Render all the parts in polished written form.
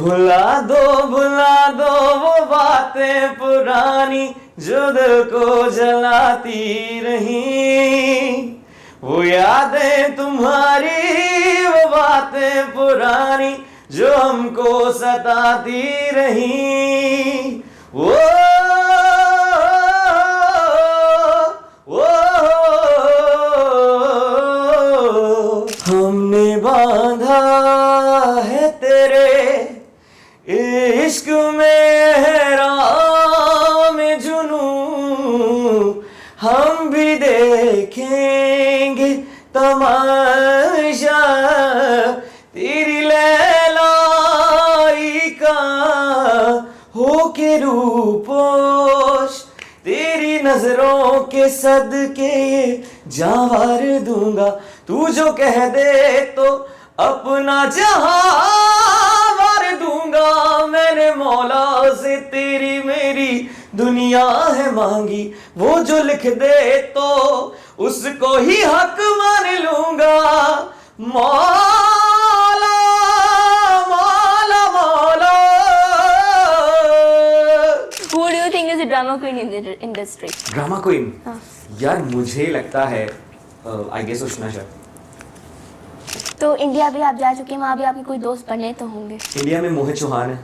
भुला दो वो बातें पुरानी जो दिल को जलाती रही, वो यादें तुम्हारी वो बातें पुरानी जो हमको सताती रही। वो हमने बांधा है तेरे इश्क में हैराम जुनू, हम भी देखेंगे तमाशा तेरी लैलाई का हो के रूपोश, तेरी नजरों के सदके जावार दूंगा, तू जो कह दे तो अपना जहां वार दूंगा। मैंने मौला से तेरी मेरी दुनिया है मांगी, वो जो लिख दे तो उसको ही हक मान लूंगा। मौला मौला मौला। Who do you think is a drama queen in the industry? Drama queen? यार मुझे लगता है आई गेस उष्णा शाह। तो इंडिया भी आप जा चुके हैं, वहाँ भी आपके कोई दोस्त बने तो होंगे। इंडिया में मोहित चौहान है,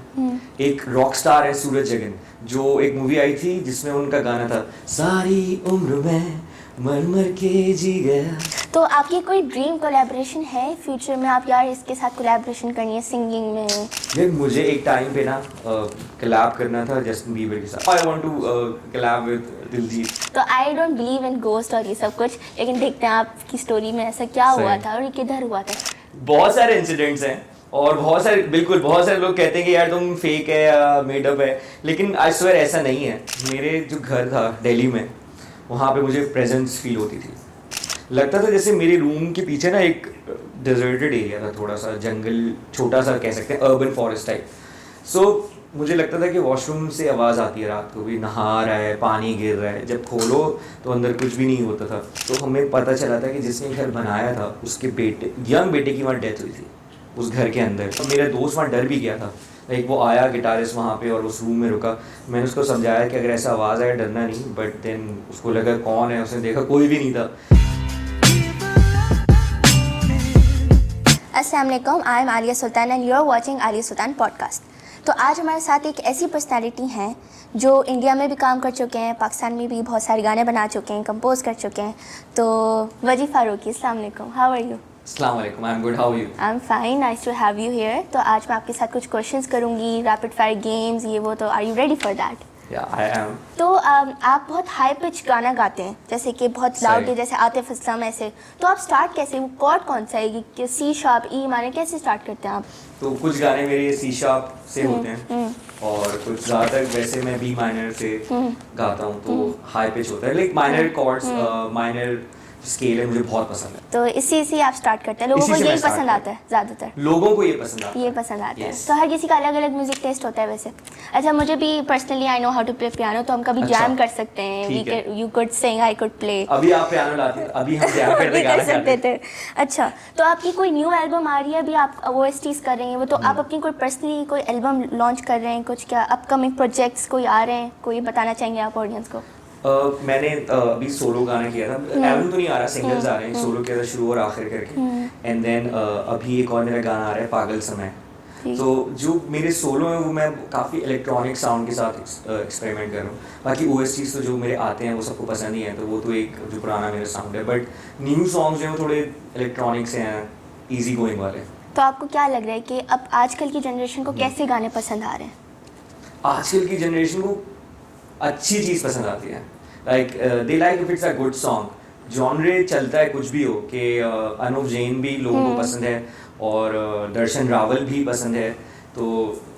एक रॉक स्टार है सूरज जगन, जो एक मूवी आई थी जिसमें उनका गाना था सारी उम्र में मर मर के जी गया। तो आपकी कोई ड्रीम कोलैबोरेशन है फ्यूचर में, आप यार इसके साथ कोलैबोरेशन करनी है सिंगिंग में? यार मुझे एक टाइम पे ना कोलैब करना था जस्टिन बीबर के साथ। I want to collab with Diljit. तो I don't believe in ghost और ये सब कुछ, लेकिन देखते हैं आपकी स्टोरी में ऐसा क्या हुआ था और ये किधर हुआ था। बहुत सारे इंसिडेंट्स हैं और बहुत सारे बहुत सारे लोग कहते हैं कि यार तुम फेक है या मेडअप है, लेकिन आई स्वेयर ऐसा नहीं है। मेरे जो घर था दिल्ली में, वहाँ पे मुझे प्रेजेंस फील होती थी। लगता था जैसे मेरे रूम के पीछे ना एक डिजर्टेड एरिया था, थोड़ा सा जंगल, छोटा सा कह सकते हैं अर्बन फॉरेस्ट टाइप। सो मुझे लगता था कि वॉशरूम से आवाज़ आती है, रात को भी नहा रहा है, पानी गिर रहा है, जब खोलो तो अंदर कुछ भी नहीं होता था। तो हमें पता चला था कि जिसने घर बनाया था उसके बेटे, यंग बेटे की वहाँ डेथ हुई थी उस घर के अंदर। तो मेरा दोस्त वहाँ डर भी गया था, लाइक वो आया गिटारिस्ट वहाँ पे और उस रूम में रुका। मैंने उसको समझाया कि अगर ऐसा आवाज़ आया डरना नहीं, बट देन उसको लगा कौन है, उसने देखा कोई भी नहीं था। अस्सलाम वालेकुम, I am Alia Sultan and you are watching Alia Sultan podcast. तो आज हमारे साथ एक ऐसी पर्सनालिटी हैं जो इंडिया में भी काम कर चुके हैं, पाकिस्तान में भी बहुत सारे गाने बना चुके हैं, कंपोज कर चुके हैं। तो वजी फारूकी, अस्सलाम वालेकुम, हाउ आर यू? अस्सलाम वालेकुम, I am good, how are you? I am fine, nice to have you here. तो आज मैं आपके साथ कुछ क्वेश्चंस करूंगी, रैपिड फायर गेम्स, ये वो। तो are you ready for that? या आई एम। तो आप बहुत हाई पिच गाना गाते हैं, जैसे कि बहुत लाउड, जैसे आतिफ असलम ऐसे। तो आप स्टार्ट कैसे, वो कॉर्ड कौन सा है कि सी शार्प, ई माने, कैसे स्टार्ट करते हैं आप? तो कुछ गाने मेरे सी शार्प से होते हैं और कुछ ज़्यादातर वैसे मैं बी माइनर से गाता हूँ, तो हाई पिच होता है। Like minor chords, minor scale है, मुझे बहुत पसंद है। तो इसी से आप स्टार्ट करते हैं, लोगों को यही पसंद आता है ज़्यादातर? लोगों को ये पसंद आता है, ये पसंद आता है। तो हर किसी का अलग अलग म्यूजिक टेस्ट होता है वैसे। अच्छा, मुझे भी personally I know how to play piano, तो हम कभी जैम कर सकते हैं। You could sing, I could play. अभी आप पियानो लाती हैं, अभी हम जैम करते कर सकते थे। अच्छा, तो आपकी कोई न्यू एल्बम आ रही है, अभी आप OSTs कर रही हैं वो, तो आप अपनी कोई पर्सनली कोई एल्बम लॉन्च कर रहे हैं, कुछ क्या अपकमिंग प्रोजेक्ट्स कोई आ रहे हैं, कोई बताना चाहेंगे आप ऑडियंस को? मैंने अभी सोलो गाना किया था, एल्बम तो नहीं आ रहा, सिंगल्स आ रहे हैं। सोलो किया था शुरू और आखिर करके, एंड देन अभी एक और मेरा गाना आ रहा है पागल समय। तो जो मेरे सोलो हैं वो मैं काफ़ी इलेक्ट्रॉनिक साउंड के साथ एक्सपेरिमेंट कर रहा हूँ। बाकी OSTs तो जो मेरे आते हैं वो सबको पसंद ही है, तो वो तो एक जो पुराना मेरा साउंड है। बट न्यू सॉन्ग्स जो हैं वो थोड़े इलेक्ट्रॉनिक से हैं, ईजी गोइंग वाले। तो आपको क्या लग रहा है कि अब आजकल की जनरेशन को कैसे गाने पसंद आ रहे हैं? आजकल की जनरेशन को अच्छी चीज़ पसंद आती है, like they like if it's a good song. Genre चलता है कुछ भी हो, कि अनुव जैन भी लोगों को पसंद है और दर्शन रावल भी पसंद है, तो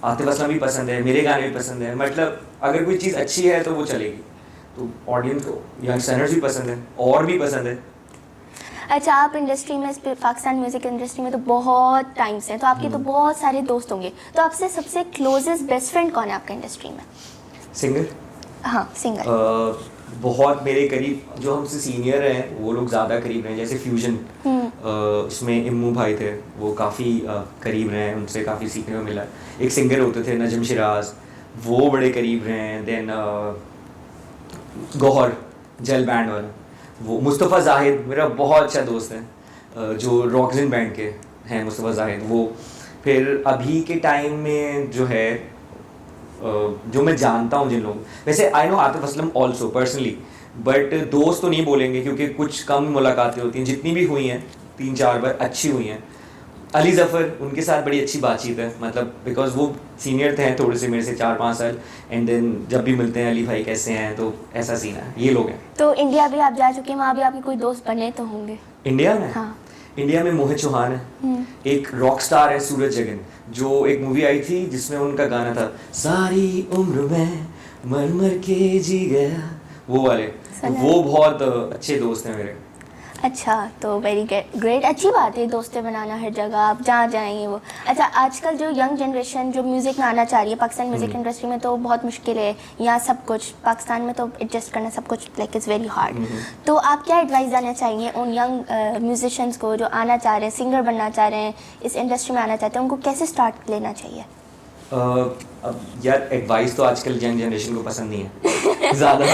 आतिफ असलम भी पसंद है, मेरे गाने भी पसंद है। मतलब अगर कोई चीज़ अच्छी है तो वो चलेगी, तो ऑडियंस को, यंगस्टर्स भी पसंद है और भी पसंद है। अच्छा, आप इंडस्ट्री में, पाकिस्तान म्यूजिक इंडस्ट्री में तो बहुत टाइम से हैं, तो आपके तो बहुत सारे दोस्त होंगे, तो आपसे सबसे क्लोजेस्ट बेस्ट फ्रेंड कौन है आपका इंडस्ट्री में? सिंगर? हाँ, सिंगर। बहुत मेरे करीब जो हमसे सीनियर हैं वो लोग ज़्यादा करीब हैं, जैसे फ्यूजन उसमें इम्मू भाई थे, वो काफ़ी करीब रहे हैं, उनसे काफ़ी सीखने को मिला। एक सिंगर होते थे नजम शिराज, वो बड़े करीब रहे हैं। देन गौहर जेल बैंड वाला, वो मुस्तफ़ा जाहिद मेरा बहुत अच्छा दोस्त है, जो रॉकजिन बैंड के हैं मुस्तफ़ा जाहिद। वो फिर अभी के टाइम में जो है जो मैं जानता हूँ जिन लोग, वैसे I know Atif Aslam also personally, but दोस्त तो नहीं बोलेंगे क्योंकि कुछ कम मुलाकातें होती हैं, जितनी भी हुई हैं 3-4 बार अच्छी हुई हैं। अली ज़फ़र, उनके साथ बड़ी अच्छी बातचीत है, मतलब बिकॉज वो सीनियर थे थोड़े से मेरे से 4-5 साल, एंड देन जब भी मिलते हैं अली भाई कैसे हैं, तो ऐसा सीन है। ये लोग हैं। तो इंडिया भी आप जा चुके हैं, वहाँ भी आपके कोई दोस्त बने तो होंगे? इंडिया में? हाँ। इंडिया में मोहित चौहान है, एक रॉक स्टार है सूरज जगन, जो एक मूवी आई थी जिसमें उनका गाना था सारी उम्र में मर मर के जी गया, वो वाले। वो बहुत अच्छे दोस्त हैं मेरे। अच्छा, तो वेरी ग्रेट, अच्छी बात है दोस्तें बनाना हर जगह, आप जहाँ जाएंगे वो। अच्छा, आजकल जो यंग जनरेशन जो म्यूज़िक में आना चाह रही है, पाकिस्तान म्यूज़िक इंडस्ट्री में तो बहुत मुश्किल है, यहाँ सब कुछ पाकिस्तान में तो एडजस्ट करना सब कुछ लाइक इज़ वेरी हार्ड। तो आप क्या एडवाइस देना चाहेंगे उन यंग म्यूजिशियंस को जो आना चाह रहे हैं, सिंगर बनना चाह रहे हैं, इस इंडस्ट्री में आना चाहते हैं, उनको कैसे स्टार्ट लेना चाहिए? अब यार एडवाइस तो आजकल यंग जनरेशन को पसंद नहीं है ज़्यादा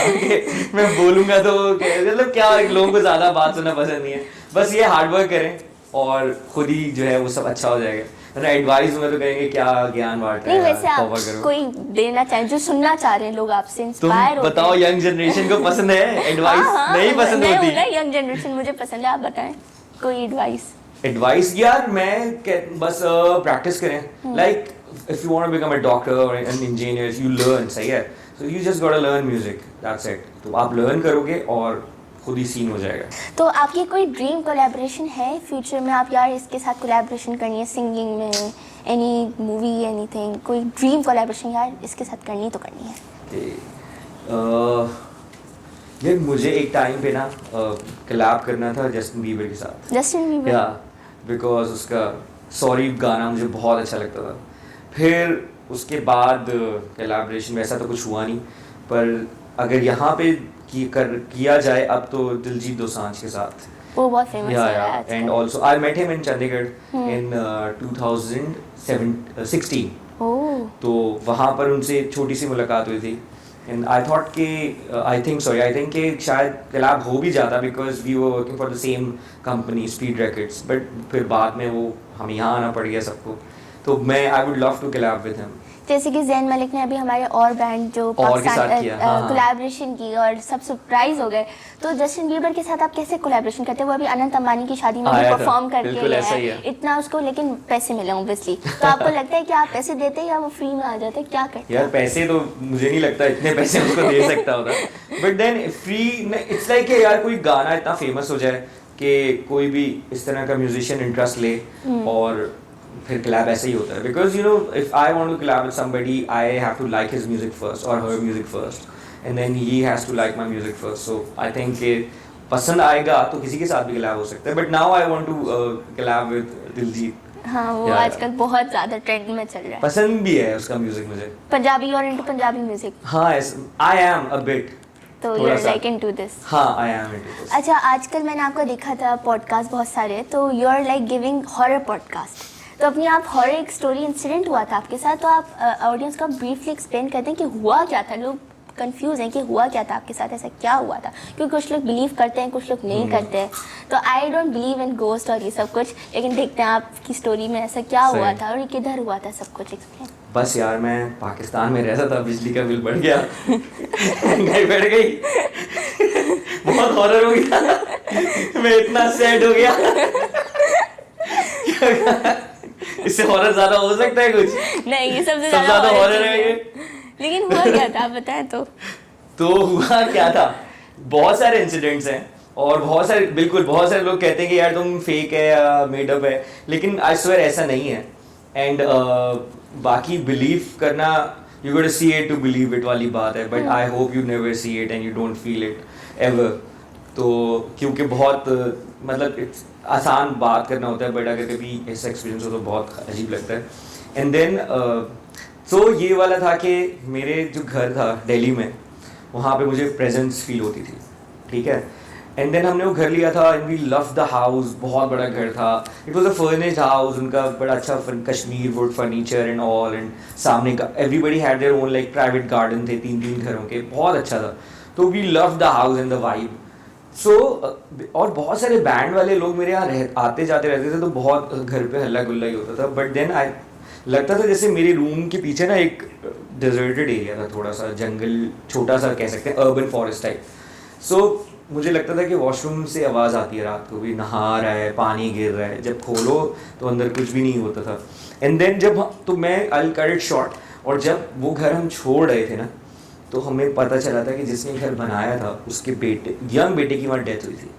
मैं बोलूँगा तो मतलब क्या, लोगों को ज़्यादा बात सुनना पसंद नहीं है। बस ये हार्ड वर्क करें और खुद ही जो है वो सब अच्छा हो जाएगा। मतलब एडवाइस में तो कहेंगे क्या ज्ञान बांट रहे नहीं, हैं, वैसे आप कोई देना चाहें जो सुनना चाह रहे हैं लोग आपसे, इंस्पायर होते हैं। बताओ, यंग जनरेशन को पसंद है एडवाइस? नहीं पसंद होती? यंग जनरेशन मुझे पसंद है, आप बताएं कोई एडवाइस यार मैं बस प्रैक्टिस करें। Like if you want to become a doctor or an engineer, you learn, सही है? So you just gotta learn music, that's it। तो आप learn करोगे और खुद ही सीन हो जाएगा। तो आपकी कोई ड्रीम कोलैबोरेशन है फ्यूचर में, आप यार इसके साथ कोलैबोरेशन करनी है सिंगिंग में, एनी मूवी, एनीथिंग, कोई ड्रीम कोलैबोरेशन यार इसके साथ करनी तो करनी है? यार मुझे एक टाइम पे ना कोलैब करना था जस्टिन बीबर के साथ। Justin Bieber? या बिकॉज उसका सॉरी गाना मुझे बहुत अच्छा लगता था। फिर उसके बाद कोलैबोरेशन वैसा तो कुछ हुआ नहीं, पर अगर यहाँ पे किया जाए अब तो दिलजीत दोसांझ के साथ। वो बहुत फेमस है। And also I met him in Chandigarh in 2016। तो वहाँ पर उनसे छोटी सी मुलाकात हुई थी, एंड आई थॉट कि आई थिंक कि शायद कोलैब हो भी जाता, because we were working for the same company speed records, but फिर बाद में वो हम यहाँ आना पड़ गया सबको। तो मैं I would love to collab with him. जैसे कि ज़ैन मलिक ने अभी हमारे और बैंड जो पाकिस्तान कोलैबोरेशन की और सब सरप्राइज हो गए, तो जस्टिन बीबर के साथ आप कैसे कोलैबोरेशन करते हैं? वो अभी अनंत अंबानी की शादी में भी परफॉर्म करके है, इतना उसको लेकिन पैसे मिले ऑब्वियसली, तो आपको लगता है कि आप पैसे देते हैं या वो फ्री में आ जाते हैं, क्या करते हैं? यार पैसे तो मुझे नहीं लगता इतने पैसे उसको दे सकता होता, but then free it's like यार कोई गाना इतना फेमस हो जाए कि कोई भी इस तरह का म्यूजिशियन इंटरेस्ट ले और फिर कोलैब ऐसे ही होता है। Because you know if I want to collab with somebody I have to like his music first और her music first, and then he has to like my music first. So I think कि पसंद आएगा तो किसी के साथ भी collab हो सकता है, but now I want to collab with Diljit. हाँ, वो आजकल बहुत ज़्यादा ट्रेंड में चल रहा है, पसंद भी है उसका म्यूजिक मुझे, पंजाबी और इनटू पंजाबी म्यूजिक। हाँ, आई एम अ बिट, तो you are like into this. हाँ, आई एम इनटू दिस। अच्छा, आजकल मैंने आपको देखा था पॉडकास्ट बहुत सारे, तो you are like giving horror podcast, तो अपनी आप हॉरर एक स्टोरी इंसिडेंट हुआ था आपके साथ, तो आप ऑडियंस का ब्रीफली एक्सप्लेन करते हैं कि हुआ क्या था? लोग कंफ्यूज हैं कि हुआ क्या था आपके साथ, ऐसा क्या हुआ था, क्योंकि कुछ लोग बिलीव करते हैं, कुछ लोग नहीं करते हैं। तो I don't believe in ghost और ये सब कुछ, लेकिन देखते हैं आपकी स्टोरी में ऐसा क्या हुआ था और किधर हुआ था, सब कुछ एक्सप्लेन। बस यार मैं पाकिस्तान में रहता था, बिजली का बिल बढ़ गया महंगाई बढ़ गई बहुत हॉरर हो गया मैं इतना सैड हो गया इससे हॉरर ज्यादा हो सकता है कुछ? नहीं, ये सबसे ज्यादा हॉरर है ये। लेकिन हुआ क्या था आप बताएं तो हुआ क्या था, बहुत सारे इंसिडेंट्स हैं और बहुत सारे लोग कहते हैं कि यार तुम फेक है या मेडअप है, लेकिन आई स्वेयर ऐसा नहीं है। एंड बाकी बिलीव करना, you got to see it to believe it वाली बात है, but I hope you never see it and you don't feel it ever. तो क्योंकि बहुत मतलब आसान बात करना होता है, बट अगर कभी ऐसा एक्सपीरियंस हो तो बहुत अजीब लगता है। एंड देन तो ये वाला था कि मेरे जो घर था दिल्ली में, वहाँ पे मुझे प्रेजेंस फील होती थी, ठीक है। एंड देन हमने वो घर लिया था and we love the house, बहुत बड़ा घर था, it was a furnished house, उनका बड़ा अच्छा Kashmir wood furniture and all, and सामने का everybody had their own like private garden थे 3-3 घरों के, बहुत अच्छा था. तो we love the house and the vibe. So और बहुत सारे बैंड वाले लोग मेरे यहाँ आते जाते रहते थे, तो बहुत घर पे हल्ला गुल्ला ही होता था. बट देन आई लगता था जैसे मेरे रूम के पीछे ना एक डिजर्टेड एरिया था, थोड़ा सा जंगल, छोटा सा कह सकते हैं, अर्बन फॉरेस्ट टाइप. सो मुझे लगता था कि वॉशरूम से आवाज़ आती है रात को भी, नहा रहा है, पानी गिर रहा है, जब खोलो तो अंदर कुछ भी नहीं होता था. एंड देन जब तो मैं आई कट इट शॉर्ट, और जब वो घर हम छोड़ रहे थे ना, तो हमें पता चला था कि जिसने घर बनाया था उसके बेटे, यंग बेटे की वहाँ डेथ हुई थी.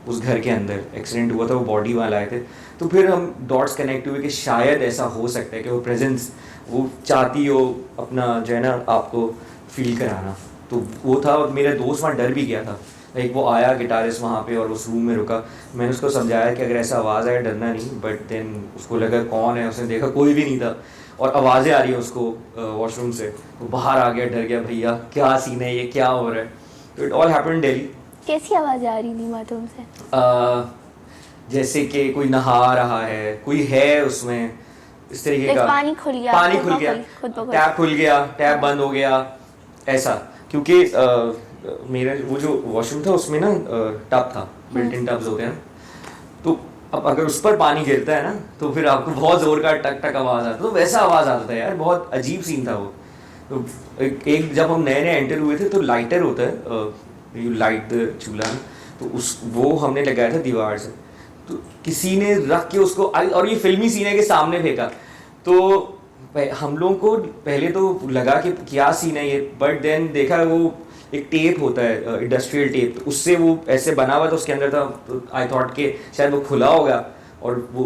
उस घर के अंदर एक्सीडेंट हुआ था, वो बॉडी वाला आए थे. तो फिर हम डॉट्स कनेक्ट हुए कि शायद ऐसा हो सकता है कि वो प्रेजेंस वो चाहती हो अपना जो है ना आपको फील कराना. तो वो था. मेरा दोस्त वहाँ डर भी गया था, लाइक वो आया गिटारिस्ट वहाँ पे और उस रूम में रुका. मैंने उसको समझाया कि अगर ऐसा आवाज़ आए डरना नहीं, बट देन उसको लगा कौन है, उसने देखा कोई भी नहीं था और आवाज़ें आ रही हैं उसको वॉशरूम से. वो बाहर आ गया, डर गया, भैया क्या सीन है ये, क्या हो रहा है. तो it all happened in Delhi. कैसी आवाज़ें आ रही थी बाथरूम से? जैसे कि कोई नहा रहा है, कोई है उसमें, इस तरीके का. पानी खुल गया, टैप खुल गया, टैप बंद हो गया, ऐसा. क्योंकि मेरा वो जो वॉशरूम था उसमें ना टब था, बिल्ट इन टब्स होते हैं, तो अब अगर उस पर पानी गिरता है ना तो फिर आपको बहुत ज़ोर का टक टक आवाज़ आता है. तो वैसा आवाज़ आता था यार, बहुत अजीब सीन था वो. तो एक जब हम नए नए एंटर हुए थे तो लाइटर होता है, यू लाइट द चूल्हा, तो उस वो हमने लगाया था दीवार से. तो किसी ने रख के उसको, और ये फिल्मी सीन है कि सामने फेंका. तो हम लोगों को पहले तो लगा कि क्या सीन है ये, बट देन देखा वो एक टेप होता है, इंडस्ट्रियल टेप, तो उससे वो ऐसे बना हुआ था, उसके अंदर था. तो आई थॉट कि शायद वो खुला होगा और वो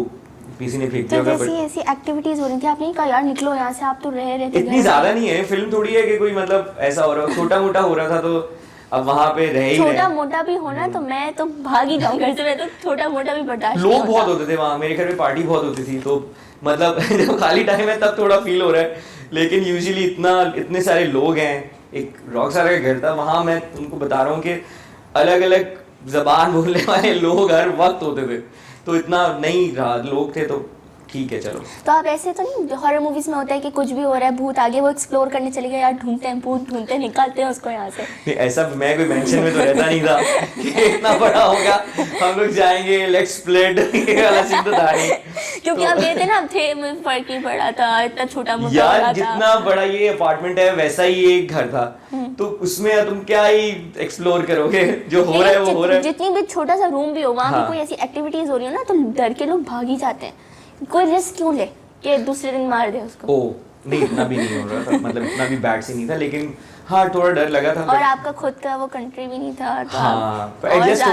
किसी ने फेंक दिया होगा. तो ऐसी एक्टिविटीज हो रही थी, आपने नहीं कहा यार निकलो यहाँ से, आप तो रह रहे थे. इतनी ज़्यादा नहीं है, फिल्म थोड़ी है कि कोई मतलब ऐसा हो रहा हो, छोटा मोटा हो रहा था. तो अब वहाँ पे रह ही रहे. छोटा मोटा भी होना तो मैं तो भाग ही जाऊँ घर से, मैं तो छोटा मोटा भी बर्दाश्त. लोग बहुत होते थे वहाँ, मेरे घर में पार्टी बहुत होती थी, तो मतलब जब खाली टाइम है तब थोड़ा फील हो रहा है. लेकिन यूजुअली इतने सारे लोग हैं, एक रॉक स्टार का घर था वहाँ, मैं उनको बता रहा हूँ कि अलग अलग जबान बोलने वाले लोग हर वक्त होते थे. तो इतना नहीं रहा, लोग थे तो ठीक है चलो. तो आप ऐसे तो नहीं, हॉरर मूवीज में होता है कि कुछ भी हो रहा है, भूत आगे, वो एक्सप्लोर करने चले गए, यार ढूंढते हैं भूत, ढूंढते हैं, निकालते हैं उसको यहाँ से. नहीं ऐसा मैं कोई मेंशन में तो रहता नहीं था कि इतना बड़ा होगा हम लोग जाएंगे लेट्स स्प्लिट, ये वाला सीन तो था नहीं. क्योंकि आप गए थे ना, अब थे मुझे फर्क नहीं पड़ा था, इतना छोटा मोटा यार था. जितना बड़ा ये अपार्टमेंट है वैसा ही एक घर था, तो उसमें तुम क्या ही एक्सप्लोर करोगे, जो हो रहा है वो हो रहा है. जितनी भी छोटा सा रूम भी हो, वहाँ भी कोई ऐसी एक्टिविटीज हो रही हो ना, तो डर के लोग भाग ही जाते हैं. कोई रिस्क क्यों ले कि दूसरे दिन मार दे उसको. नहीं इतना भी नहीं हो रहा था, मतलब इतना भी बैड से नहीं था, लेकिन हाँ थोड़ा डर लगा था. और आपका खुद का वो कंट्री भी नहीं था, तो हाँ एडजस्ट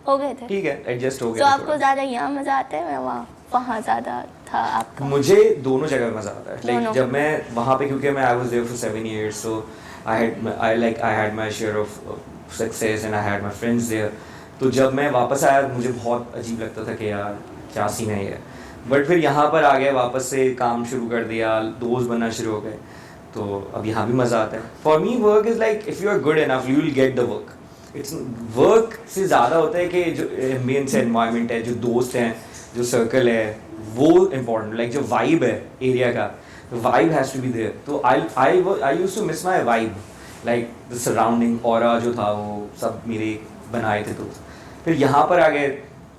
हो गए थे. ठीक है एडजस्ट हो गए. तो आपको ज्यादा यहाँ मजा आता है वहाँ ज्यादा था आपका? मुझे दोनों जगह मजा आता है. लाइक जब मैं वहाँ पे, क्योंकि मैं I was there for 7 years, so I had my share of success and I had my friends there. तो जब मैं वापस आया मुझे बहुत अजीब लगता था कि यार क्या सीन है ये. बट फिर यहाँ पर आ गए, वापस से काम शुरू कर दिया, दोस्त बनना शुरू हो गए, तो अब यहाँ भी मज़ा आता है. For me work is like if you are good enough you will get the work. It's work से ज़्यादा होता है कि जो एम्बियंस है, एनवायरनमेंट है, जो दोस्त हैं, जो सर्कल है, वो इम्पोर्टेंट. लाइक जो वाइब है एरिया का, vibe has to be there. तो I used to miss my vibe, like the surrounding aura जो था वो सब मेरे बनाए थे. तो फिर यहाँ पर आ गए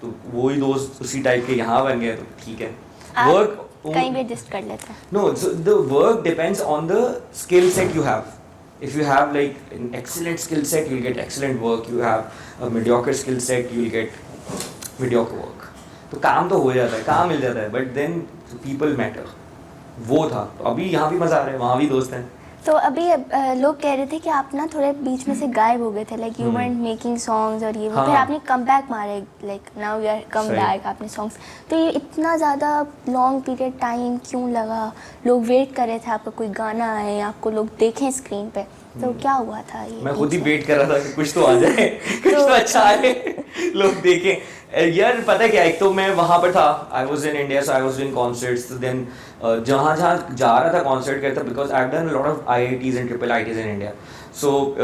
तो वही दोस्त उसी टाइप के यहाँ बन गए, तो ठीक है. वर्क कहीं भी एडजस्ट कर लेते हैं. No, so the work depends on the skill set you have. If you have like an excellent skill set, you'll get excellent work. You have a mediocre skill set, you'll get mediocre work. तो काम तो हो जाता है, काम मिल जाता है, but then people matter. वो था. तो अभी यहाँ भी मज़ा आ रहा है, वहाँ भी दोस्त हैं. तो अभी लोग कह रहे थे कि आप ना थोड़े बीच में से गायब हो गए थे, like you weren't making songs और ये वो. फिर आपने कम बैक मारे, like now you are come back, आपने सॉन्ग्स. तो ये इतना ज़्यादा लॉन्ग पीरियड टाइम क्यों लगा? लोग वेट कर रहे थे आपका कोई गाना आए, आपको लोग देखें स्क्रीन पे, तो क्या हुआ था ये? मैं खुद ही वेट कर रहा था कि कुछ तो आ जाए, कुछ तो अच्छा आए, लोग देखें. यार पता क्या, एक तो मैं वहाँ पर था, I was in India, so I was doing concerts, then जहाँ जहाँ जा रहा था कॉन्सर्ट करता, because I have done lot of IITs and IIITs in India. So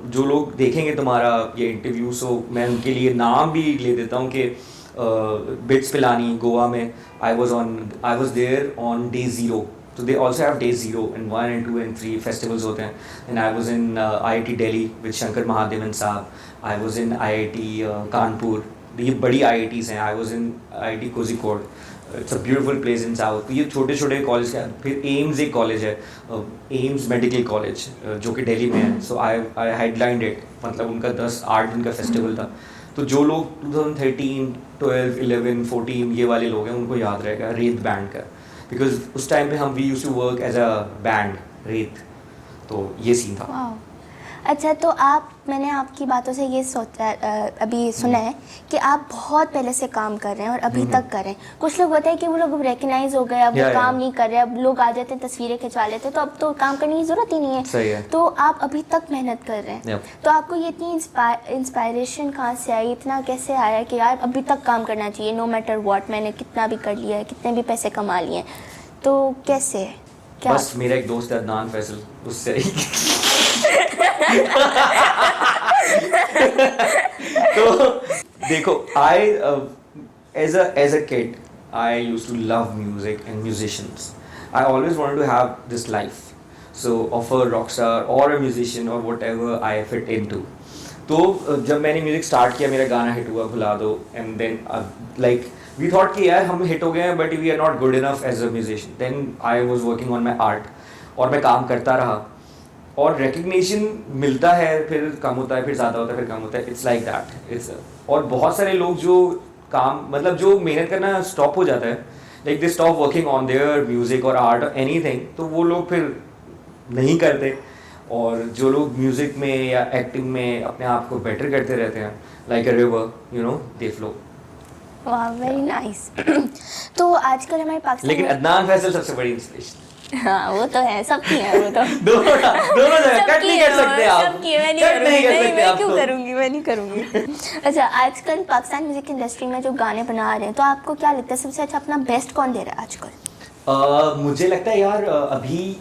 जो लोग देखेंगे तुम्हारा ये इंटरव्यू, सो मैं उनके लिए नाम भी ले देता हूँ कि बिट्स पिलानी गोवा में, I was there on day 0. So they also have day 0 and 1 and 2 and 3 festivals होते हैं. And I was in IIT Delhi with Shankar Mahadevan साहब. I was in IIT Kanpur. ये बड़ी IITs हैं. I was in IIT Kozhikode. It's a beautiful place in South. ये छोटे छोटे college हैं. फिर एम्स एक कॉलेज है, एम्स मेडिकल कॉलेज, जो कि दिल्ली में है. सो आई हेडलाइंड इट, मतलब उनका 10-8 दिन का फेस्टिवल था. तो जो लोग 2013, 12, 11, 14 ये वाले लोग हैं, उनको याद रहेगा रेत बैंड का, बिकॉज उस टाइम पे हम we used to work as a band रेत. तो ये सीन था. वाह. अच्छा, तो मैंने आपकी बातों से ये सोचा, अभी सुना है कि आप बहुत पहले से काम कर रहे हैं और अभी तक कर रहे हैं. कुछ लोग होते हैं कि वो लोग रिकग्नाइज हो गए, अब वो काम नहीं कर रहे, अब लोग आ जाते हैं, तस्वीरें खिंचवा लेते हैं, तो अब तो काम करने की ज़रूरत ही नहीं है. सही है. तो आप अभी तक मेहनत कर रहे हैं. तो आपको ये इतनी इंस्पायरेशन कहाँ से आई, इतना कैसे आया कि यार अभी तक काम करना चाहिए, नो मैटर व्हाट, मैंने कितना भी कर लिया है, कितने भी पैसे कमा लिए हैं, तो कैसे, क्या? बस मेरा एक दोस्त है अदनान फैसल, उससे तो देखो, I as a kid I used to love music and musicians. I always wanted to have this life, so of a rock star or a musician or whatever I fit into. तो जब मैंने music start किया, मेरा गाना hit हुआ भुला दो, and then like we thought कि यार हम हिट हो गए हैं, but we are not good enough as a musician. Then I was working on my art, और मैं काम करता रहा, और रिकग्निशन मिलता है, फिर कम होता है, फिर ज़्यादा होता है, फिर कम होता है. It's like that. इट्स और बहुत सारे लोग जो काम, मतलब जो मेहनत करना स्टॉप हो जाता है, like they stop working on their music और आर्ट और एनीथिंग, तो वो लोग फिर नहीं करते. और जो लोग म्यूजिक में या एक्टिंग में अपने आप को बेटर करते रहते हैं, like a river, you know, they flow. वाह, वेरी नाइस. तो आजकल हमारे पाकिस्तान लेकिन अदनान फैसल सबसे बड़ी इंस्पिरेशन. हाँ, वो तो है, सबकी है वो तो. दोनों जगह कट नहीं कर सकते आप. सबकी है, मैं नहीं कट नहीं कर करूँगी, सकते मैं आप क्यों तो. करूँगी, मैं नहीं करूँगी. अच्छा, आजकल पाकिस्तान म्यूजिक इंडस्ट्री में जो गाने बना रहे हैं, तो आपको क्या लगता है सबसे अच्छा अपना बेस्ट कौन दे रहा है आजकल? मुझे लगता है यार अभी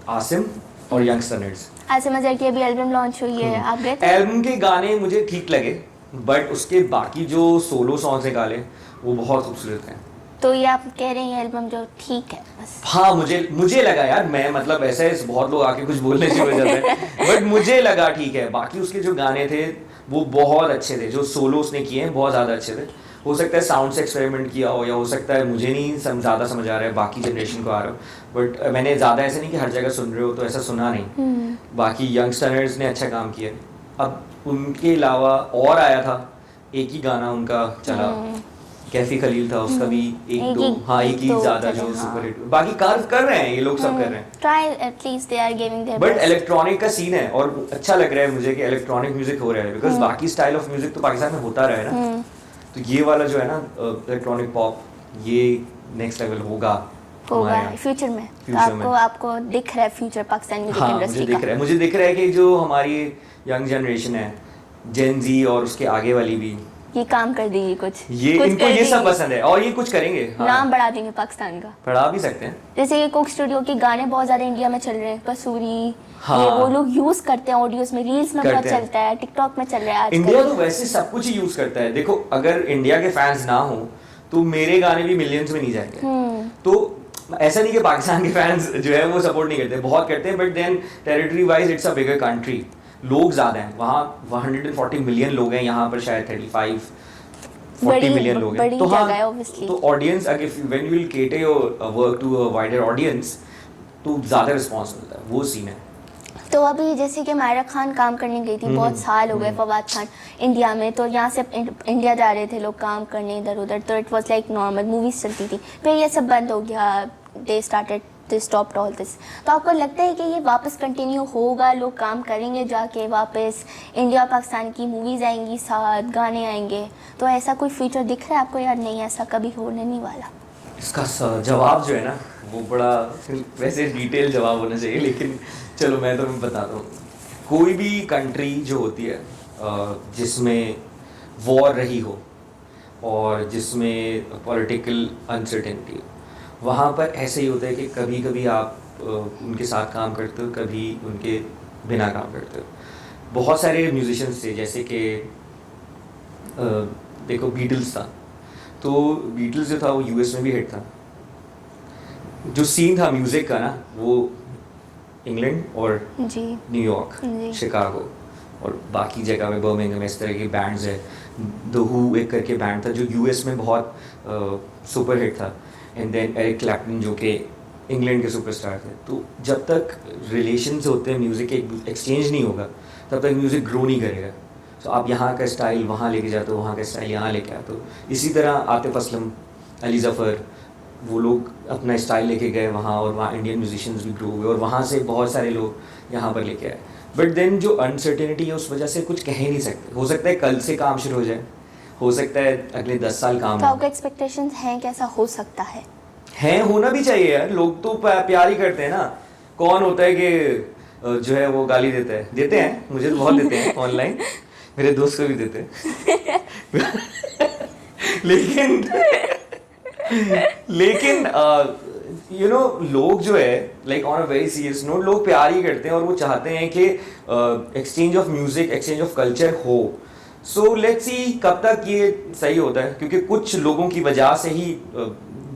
आसिम और यंगस्टर नर्ड्स. ऐसे मजा की अभी एल्बम लॉन्च हुई है, आप गए थे? एल्बम के गाने मुझे ठीक लगे, बट उसके बाकी जो सोलो सॉन्ग्स निकाले वो बहुत खूबसूरत हैं. तो ये आप कह रहे हैं एल्बम जो ठीक है बस? हाँ, मुझे लगा यार, मैं मतलब ऐसे बहुत लोग आके कुछ बोलने शुरू हो जाते हैं, बट मुझे लगा ठीक है. बाकी उसके जो गाने थे वो बहुत अच्छे थे, जो सोलो उसने किए हैं बहुत ज़्यादा अच्छे थे. हो सकता है साउंड से एक्सपेरिमेंट किया हो, या हो सकता है मुझे नहीं ज़्यादा समझ आ रहा है, बाकी जनरेशन को आ रहा हो, बट मैंने ज़्यादा ऐसे नहीं कि हर जगह सुन रहे हो तो ऐसा सुना नहीं. बाकी यंगस्टर्स ने अच्छा काम किया. अब उनके अलावा और आया था, एक ही गाना उनका चला, कैफी खलील था, उसका भी एक ही ज़्यादा जो सुपर हिट. बाकी कर रहे हैं ये लोग, सब कर रहे हैं. Try at least they are giving there but electronic का सीन है, और अच्छा लग रहा है मुझे कि इलेक्ट्रॉनिक म्यूजिक हो रहा है, बिकॉज बाकी स्टाइल ऑफ म्यूजिक तो पाकिस्तान में होता रहा है ना. तो ये वाला जो है ना इलेक्ट्रॉनिक पॉप, ये नेक्स्ट लेवल होगा फ्यूचर में. तो आपको दिख रहा है फ्यूचर पाकिस्तान म्यूजिक इंडस्ट्री का? मुझे दिख रहा है कि जो हमारी यंग जनरेशन है, जेन जी और उसके आगे वाली भी, ये काम कर देंगे कुछ, इनको ये सब पसंद है और ये कुछ करेंगे. हाँ. नाम बढ़ा देंगे पाकिस्तान का. बढ़ा भी सकते हैं. जैसे ये कोक स्टूडियो के गाने बहुत ज्यादा इंडिया में चल रहे हैं, कसूरी. हाँ. ये वो लोग यूज करते हैं ऑडियोज में, रील्स में बहुत चलता है, टिकटॉक में चल रहा है आजकल. इंडिया तो वैसे सब कुछ ही यूज करता है. देखो, अगर इंडिया के फैंस ना हो तो मेरे गाने भी मिलियंस में नहीं जाएंगे. तो ऐसा नहीं कि पाकिस्तान के फैंस जो है वो सपोर्ट नहीं करते, बहुत करते हैं, but then territory wise it's a bigger country, लोग ज़्यादा हैं वहाँ. 140 मिलियन लोग हैं, यहाँ पर शायद 35-40 मिलियन लोग हैं. तो हाँ, तो ऑडियंस, अगर when you will cater your work to a wider audience, तो ज़्यादा रिस्पॉन्स मिलता है. वो सीन है. तो अभी जैसे कि मायरा खान काम करने गई थी, बहुत साल हो गए फवाद खान इंडिया में, तो यहाँ से इंडिया जा रहे थे लोग काम करने इधर उधर, तो it was like normal, movies चलती थी. फिर ये सब बंद हो गया, दे स्टॉप्ड ऑल दिस. तो आपको लगता है कि ये वापस कंटिन्यू होगा, लोग काम करेंगे जाके वापस, इंडिया पाकिस्तान की मूवीज़ आएंगी, साथ गाने आएंगे, तो ऐसा कोई फ्यूचर दिख रहा है आपको? यार नहीं, ऐसा कभी होने नहीं वाला. इसका जवाब जो है ना वो बड़ा वैसे डिटेल जवाब होना चाहिए, लेकिन चलो मैं तुम्हें बताता हूँ. कोई भी कंट्री जो होती है जिसमें वॉर रही हो और जिसमें पॉलिटिकल अनसर्टेनिटी हो, वहाँ पर ऐसे ही होता है कि कभी कभी आप उनके साथ काम करते हो, कभी उनके बिना काम करते हो। बहुत सारे म्यूजिशियंस थे, जैसे कि देखो बीटल्स था, तो बीटल्स जो था वो यूएस में भी हिट था। जो सीन था म्यूज़िक का ना, वो इंग्लैंड और जी न्यूयॉर्क, जी शिकागो और बाकी जगह में, बर्मिंघम, इस तरह के बैंड्स है। द हू एक करके बैंड था जो यूएस में बहुत सुपर हिट था, एंड देन एरिक क्लैप्टन जो कि इंग्लैंड के सुपरस्टार थे। तो जब तक रिलेशंस होते हैं, म्यूज़िक के एक्सचेंज नहीं होगा, तब तक म्यूज़िक ग्रो नहीं करेगा। तो आप यहाँ का स्टाइल वहाँ लेके जाते हो, वहाँ का स्टाइल यहाँ लेके आते हो। इसी तरह आतिफ असलम, अली ज़फ़र, वो लोग अपना स्टाइल लेके गए वहाँ, और वहाँ इंडियन म्यूजिशियंस भी ग्रो हुए, और वहाँ से बहुत सारे लोग यहाँ पर लेके आए। बट देन जो अनसर्टेनिटी है, उस वजह से कुछ कह ही नहीं सकते। हो सकता है कल से काम शुरू हो जाए, हो सकता है अगले 10 साल काम तो हो। आपका एक्सपेक्टेशंस हैं कि ऐसा हो सकता है? होना भी चाहिए यार, लोग तो प्यार ही करते हैं ना। कौन होता है कि जो है वो गाली देते हैं, मुझे तो बहुत देते हैं ऑनलाइन, मेरे दोस्त को भी देते हैं लेकिन यू नो, लोग जो है like on a very serious note, लोग प्यार ही करते हैं और वो चाहते हैं कि exchange of music, exchange of culture हो। सो लेट्स सी कब तक ये सही होता है, क्योंकि कुछ लोगों की वजह से ही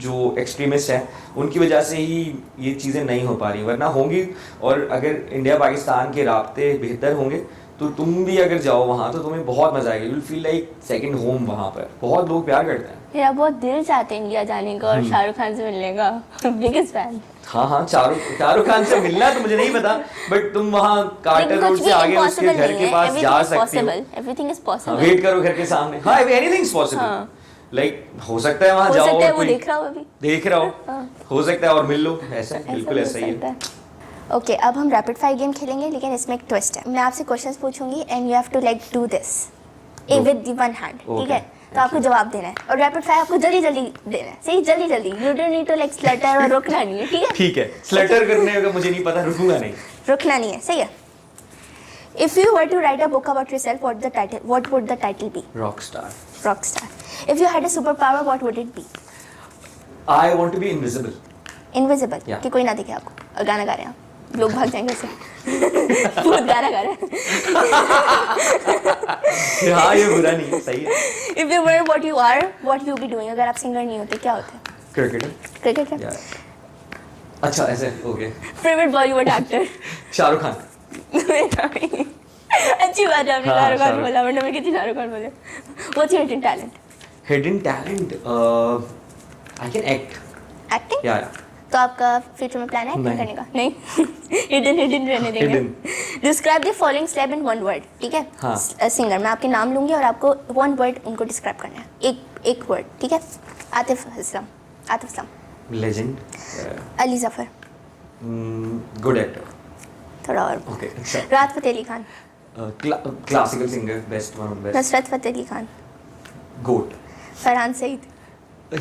जो एक्सट्रीमिस्ट हैं उनकी वजह से ही ये चीज़ें नहीं हो पा रही, वरना होंगी। और अगर इंडिया पाकिस्तान के राब्ते बेहतर होंगे तो तुम भी अगर जाओ वहाँ तो तुम्हें बहुत मज़ा आएगा, you will feel like second home. वहाँ पर बहुत लोग प्यार करते हैं। मेरा बहुत दिल चाहता है इंडिया जाने का और शाहरुख खान से मिलने का, बिगेस्ट फैन। हाँ, शाहरुख खान से मिलना तो मुझे नहीं पता, बट तुम वहाँ कार्टर रोड से आगे उसके घर के पास जा सकती हो। Everything is possible. वेट करो घर के सामने, हाँ, एनीथिंग इज पॉसिबल। लाइक हो सकता है वहाँ हो जाओ सकता है और वो कोई देख रहा हो अभी, देख रहा हो, हाँ। हो सकता है और मिल लो, ऐसा बिल्कुल ऐसा ही है। ओके, अब हम रैपिड फायर गेम खेलेंगे, लेकिन इसमें एक ट्विस्ट है। मैं आपसे क्वेश्चंस पूछूंगी and you have to like do this with the one hand, ठीक है? तो आपको जवाब देना है, और रैपिड फायर आपको जल्दी जल्दी देना है, सही? जल्दी जल्दी, you don't need to like stutter और रुकना नहीं है, ठीक है? ठीक है, स्लटर करने का मुझे नहीं पता, रुकूंगा नहीं, रुकना नहीं है, सही है? If you were to write a book about yourself, what would the title be? Rockstar. Rockstar. If you had a superpower, what would it be? I want to be invisible. Invisible. Yeah. कि कोई ना दिखे आपको, और गाना गा रहे हैं आप, लोग भाग जाएंगे उससे। बहुत गाना गा रहे हैं। हाँ, ये बुरा नहीं है, सही है। If you were what you are, what you be doing? अगर आप सिंगर नहीं होते, क्या होते? क्रिकेटर। क्रिकेटर। Yeah. अच्छा, ऐसे okay. Favorite Bollywood actor? Shahrukh Khan. अच्छी बात है, आपने शाहरुख खान बोला, वरना मैं कितनी शाहरुख खान बोले। What's your hidden talent? Hidden talent, I can act. Acting? Yeah. तो आपका फ्यूचर में प्लान है एक्टिंग करने का? नहीं। हिडन रहने देंगे। Describe the following step in one word, ठीक है? हाँ। सिंगर, मैं आपके नाम लूंगी और आपको वन वर्ड उनको डिस्क्राइब करना है, एक वर्ड, ठीक है? Atif Aslam. Legend. Ali Zafar. Good actor. थोड़ा और। Okay. अच्छा. राहत फ़तेह Ali Khan. Classical singer, best, one of the best. Nusrat Fateh Ali Khan. Goat. Farhan Saeed.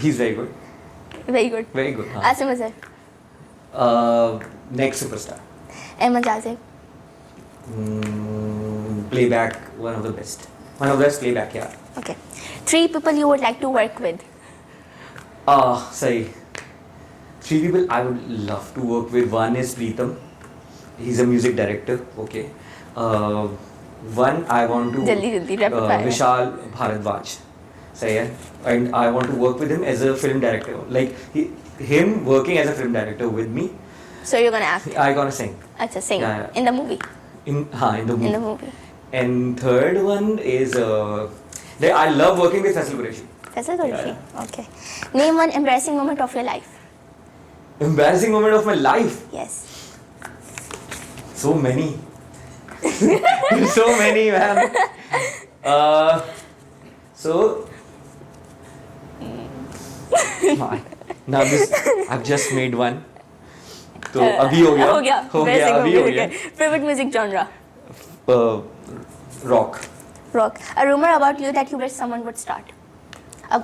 He's very good. Very good. Very good. हाँ. Asim Azhar. Next superstar. Ahmad जाज़िब। Playback, one of the best. One of the best playback, yeah. Okay. 3 people you would like to work with. Sorry. 3 people I would love to work with. One is Preetham. He's a music director. Okay. One I want to. जल्दी rapid fire. Vishal Bharadwaj. सही है. And I want to work with him as a film director. Like him working as a film director with me. So you're gonna act. I gonna sing. अच्छा, sing Yeah, yeah. in the movie. In the movie. In the movie. And third one is I love working with Faisal Qureshi. Faisal Qureshi. Okay. Name one embarrassing moment of your life. Embarrassing moment of my life. Yes. So many. So many, man. So now I've just made one. तो अभी हो गया अभी हो गया. Favorite music genre? Rock. A rumor about you that you wish someone would start.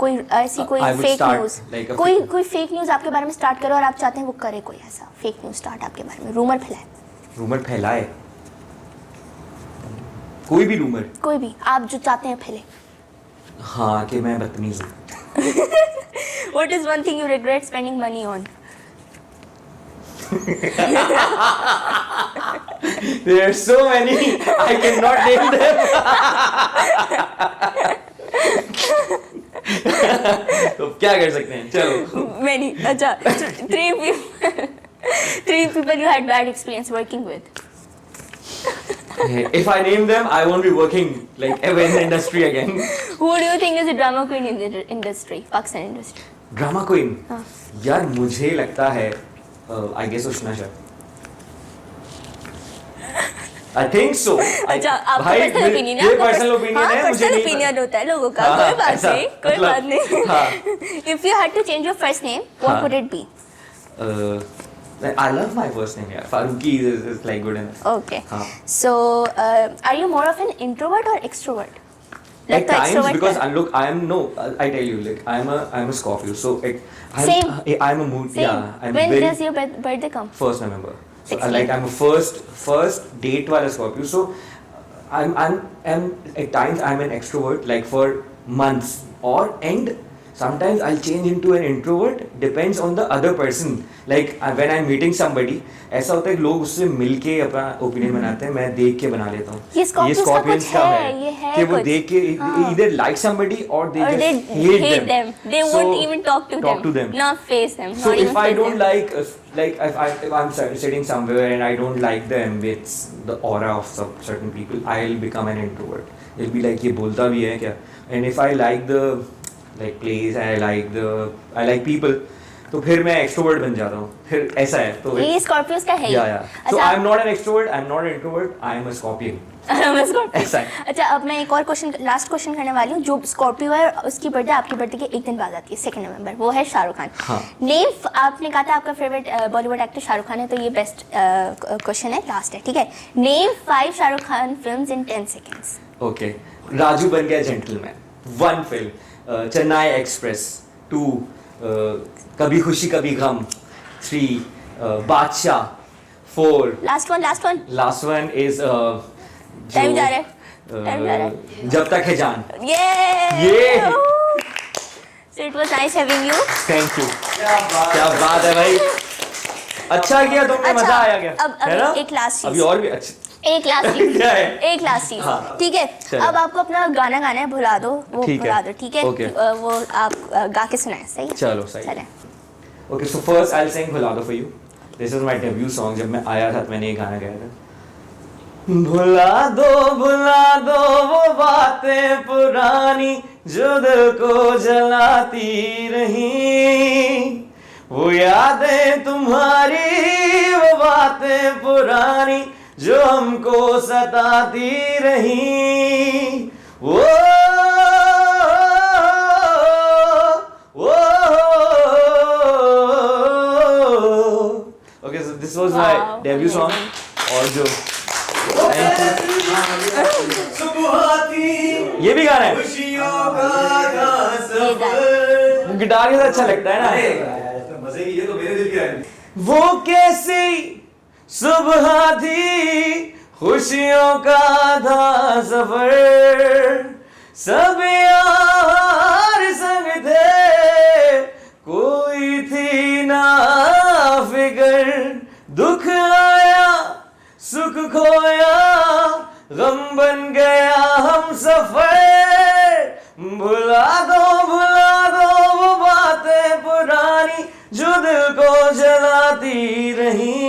कोई ऐसी कोई I would fake start news, like a कोई फेक न्यूज़ आपके बारे में स्टार्ट करे और आप चाहते हैं वो करे, कोई ऐसा फेक न्यूज़ स्टार्ट आपके बारे में, रूमर फैलाए। रूमर फैलाए? कोई भी रूमर? कोई भी आप जो चाहते हैं फैले। हाँ कि मैं बदतमीज हूँ. What is one thing you regret spending money on? There are so many, I cannot name them. तो क्या कर सकते हैं, चलो. Many. अच्छा, three people you had bad experience working with. If I name them, I won't be working like ever in the industry again. Who do you think is the drama queen in the industry, Pakistan industry? Drama queen. हाँ. यार मुझे लगता है I guess Ushna Shah. I think so. अच्छा, आपका personal opinion है. ये personal opinion है, मुझे पर्सनल नहीं ओपिनियन होता है लोगों का. हाँ, कोई बात ऐसा, नहीं, कोई मतलब, बात नहीं. हाँ. If you had to change your first name, what हाँ. would it be? I love my first name. यार Farooqui is like good enough. Okay. हाँ. So, are you more of an introvert or extrovert? At तो times, extrovert because है. look, I tell you, like I'm a Scorpio, so Same. I'm a mood. Same. Yeah, I'm When very does your birthday come? 1st November. So 16. like I'm a first date वाला Scorpio. So I'm at times I'm an extrovert like for months and sometimes I'll change into an introvert. Depends on the other person. Like when I'm meeting somebody, ऐसा होता है कि लोग उससे मिलके अपना opinion बनाते हैं, मैं देख के बना लेता हूँ. ये Scorpios का कुछ का है, ये है कि वो कुछ. देख के either like somebody or they Or they just hate them. They So, won't even talk to them. Not face them. So not if even I face don't them. like if I'm sitting somewhere and I don't like the ambience, the aura of some certain people, I'll become an introvert. It'll be like ये बोलता भी है क्या? And if I like the like place, I like people, तो फिर मैं extrovert बन जाता हूँ. फिर ऐसा है. तो ये Scorpios का है ही. yeah. So अच्छा, I'm not an extrovert. I'm not an introvert. I'm a Scorpion. मैं Scorpio. ऐसा है. अच्छा, अब मैं एक और लास्ट क्वेश्चन करने वाली हूँ. जो स्कॉर्पियो है उसकी बर्थडे आपकी बर्थडे के एक दिन बाद आती है, 2 नवंबर. वो है शाहरुख खान. हाँ. नेम, आपने कहा था आपका फेवरेट बॉलीवुड एक्टर शाहरुख खान है, तो ये बेस्ट क्वेश्चन है, लास्ट है, ठीक है. Name 5 Shahrukh Khan films in 10 seconds. Okay. Raju बन गया जेंटलमैन. 1 film. चेन्नई एक्सप्रेस. 2. कभी खुशी कभी गम. 3. बादशाह. 4. Last one. Last one is time जा रहा है. जब तक है जान. ये So it was nice having you. Thank you. क्या बात है भाई. अच्छा किया तुमने, अच्छा, मजा आया क्या? अब है ना? एक last चीज. अभी और भी अच्छा. एक लास्ट चीज. क्या है? एक लास्ट चीज. हाँ. ठीक है. चलो. अब आपको अपना गाना गाना है, भुला दो वो. ठीक है. भुला दो, ठीक है. Okay. वो आप गा के सुनाए. सही है? चलो सही. चलें. Okay, so first I'll sing भुला दो for you. This is my debut song. जब मैं आया था तो मैंने ये गाना गाया था. भुला दो वो बातें पुरानी जो दिल को जलाती रही. वो यादें तुम्हारी, वो बातें पुरानी जो हमको सताती रही. वो Okay, so this was my Wow, debut song. और जो ये भी गाना है. गिटार के साथ अच्छा लगता है ना. मजे की ये तो मेरे दिल की रानी. वो कैसी सुबह थी, खुशियों का था सफर. सब यार संग थे, कोई थी ना फिकर. दुख आया सुख खोया, गम बन गया हम सफर. भुला दो वो बातें पुरानी जो दिल को जलाती रही.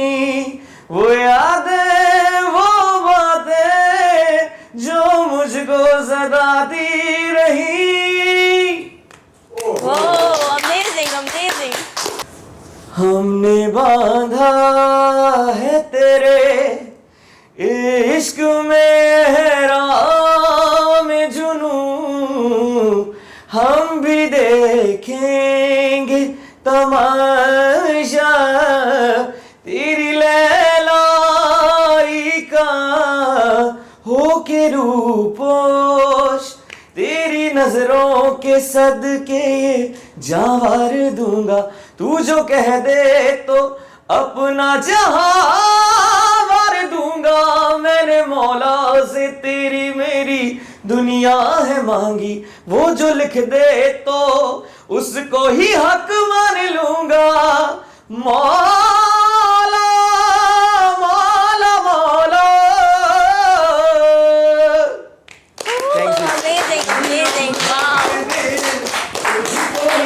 वो यादें वो बातें जो मुझको सताती रही. अमेजिंग. हमने बांधा है तेरे इश्क में हैराम जुनू. हम भी देखेंगे तमाशा तेरी लैलाई का हो के रूपोश. तेरी नजरों के सदके जावार दूंगा. तू जो कह दे तो अपना जहां वार दूंगा. मैंने मौला से तेरी मेरी दुनिया है मांगी, वो जो लिख दे तो उसको ही हक मान लूंगा। मौत